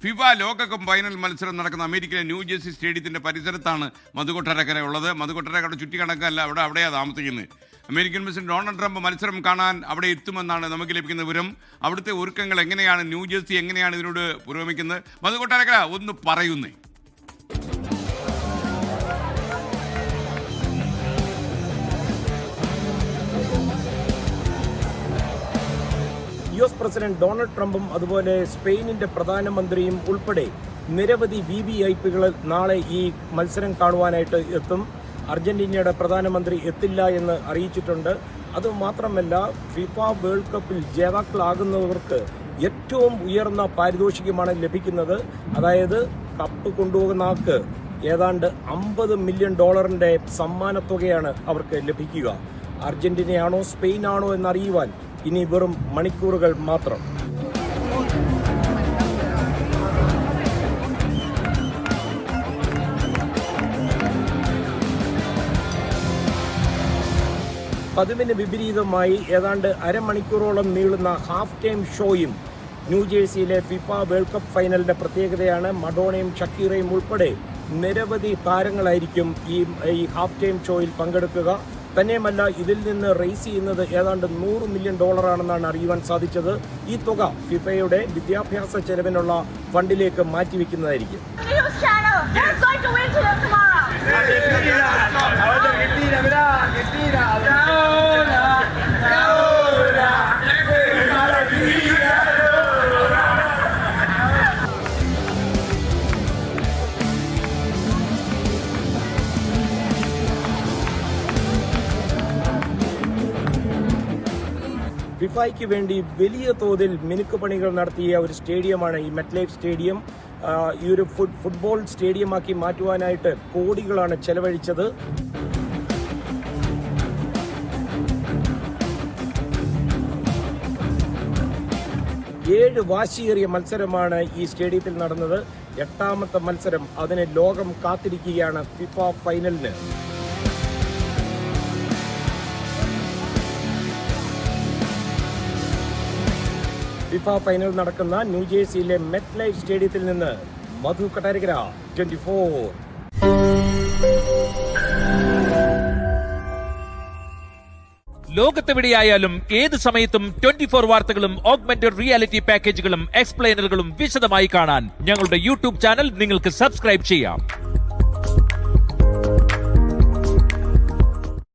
FIFA ലോകകപ്പ് final മത്സരം നടക്കുന്ന അമേരിക്കയിലെ ന്യൂജേഴ്സി സ്റ്റേഡിയത്തിന്റെ പരിസരത്താണ് മധുകൊട്ടാരക്കര ഉള്ളത്. മധുകൊട്ടാരക്കര ചുറ്റിക്കണക്കല്ല, അവിടെയാണ് താമസിക്കുന്നത്. അമേരിക്കൻ പ്രസിഡന്റ് ഡൊണാൾഡ് ട്രംപ് മത്സരം കാണാൻ അവിടെ എത്തുമെന്നാണ് നമുക്ക് ലഭിക്കുന്ന വിവരം. അവിടുത്തെ ഒരുക്കങ്ങൾ എങ്ങനെയാണ്, ന്യൂജേഴ്സി എങ്ങനെയാണ് ഇതിനോട് പുരോഗമിക്കുന്നത്? മധുകൊട്ടാരക്കര ഒന്ന് പറയുന്നേ. US പ്രസിഡന്റ് ഡൊണാൾഡ് ട്രംപും അതുപോലെ സ്പെയിനിന്റെ പ്രധാനമന്ത്രിയും ഉൾപ്പെടെ നിരവധി VVIPകൾ നാളെ ഈ മത്സരം കാണുവാനായിട്ട് എത്തും. അർജന്റീനയുടെ പ്രധാനമന്ത്രി എത്തില്ല എന്ന് അറിയിച്ചിട്ടുണ്ട്. അതുമാത്രമല്ല, ഫിഫ വേൾഡ് കപ്പിൽ ജേതാക്കളാകുന്നവർക്ക് ഏറ്റവും ഉയർന്ന പാരിതോഷികമാണ് ലഭിക്കുന്നത്. അതായത് കപ്പ് കൊണ്ടുപോകുന്ന ആൾക്ക് ഏതാണ്ട് $50 മില്യൺ സമ്മാനത്തുകയാണ് അവർക്ക് ലഭിക്കുക. അർജന്റീനയാണോ സ്പെയിനാണോ എന്നറിയുവാൻ ഇനി വെറും മണിക്കൂറുകൾ മാത്രം. പതിവിന് വിപരീതമായി ഏതാണ്ട് അരമണിക്കൂറോളം നീളുന്ന ഹാഫ് ടൈം ഷോയും ന്യൂജേഴ്സിയിലെ ഫിഫ വേൾഡ് കപ്പ് ഫൈനലിന്റെ പ്രത്യേകതയാണ്. മഡോണയും ഷക്കീറയും ഉൾപ്പെടെ നിരവധി താരങ്ങളായിരിക്കും ഈ ഹാഫ് ടൈം ഷോയിൽ പങ്കെടുക്കുക. തന്നെയുമല്ല, ഇതിൽ നിന്ന് റേസ് ചെയ്യുന്നത് ഏതാണ്ട് $100 മില്യൺ ആണെന്നാണ് അറിയുവാൻ സാധിച്ചത്. ഈ തുക ഫിഫയുടെ വിദ്യാഭ്യാസ ചെലവിനുള്ള ഫണ്ടിലേക്ക് മാറ്റിവെക്കുന്നതായിരിക്കും. ഫിഫയ്ക്ക് വേണ്ടി വലിയ തോതിൽ മിനുക്കുപണികൾ നടത്തിയ ഒരു സ്റ്റേഡിയമാണ് ഈ മെറ്റ്ലൈഫ് സ്റ്റേഡിയം. ഈ ഒരു ഫുട്ബോൾ സ്റ്റേഡിയമാക്കി മാറ്റുവാനായിട്ട് കോടികളാണ് ചെലവഴിച്ചത്. ഏഴ് വാശിയേറിയ മത്സരമാണ് ഈ സ്റ്റേഡിയത്തിൽ നടന്നത്. 8ാമത്തെ മത്സരം, അതിന് ലോകം കാത്തിരിക്കുകയാണ് ഫിഫ ഫൈനലിന്. ഫിഫ ഫൈനൽ നടക്കുന്ന ന്യൂജേഴ്സിയിലെ മെറ്റ്ലൈഫ് സ്റ്റേഡിയത്തിൽ നിന്ന് മധു കൊട്ടാരക്കര, 24. ലോകത്തെവിടെയായാലും ഏത് സമയത്തും 24 വാർത്തകളും ഓഗ്മെന്റഡ് റിയാലിറ്റി പാക്കേജുകളും എക്സ്പ്ലെയിനറുകളും വിശദമായി കാണാൻ ഞങ്ങളുടെ യൂട്യൂബ് ചാനൽ നിങ്ങൾക്ക് സബ്സ്ക്രൈബ് ചെയ്യാം.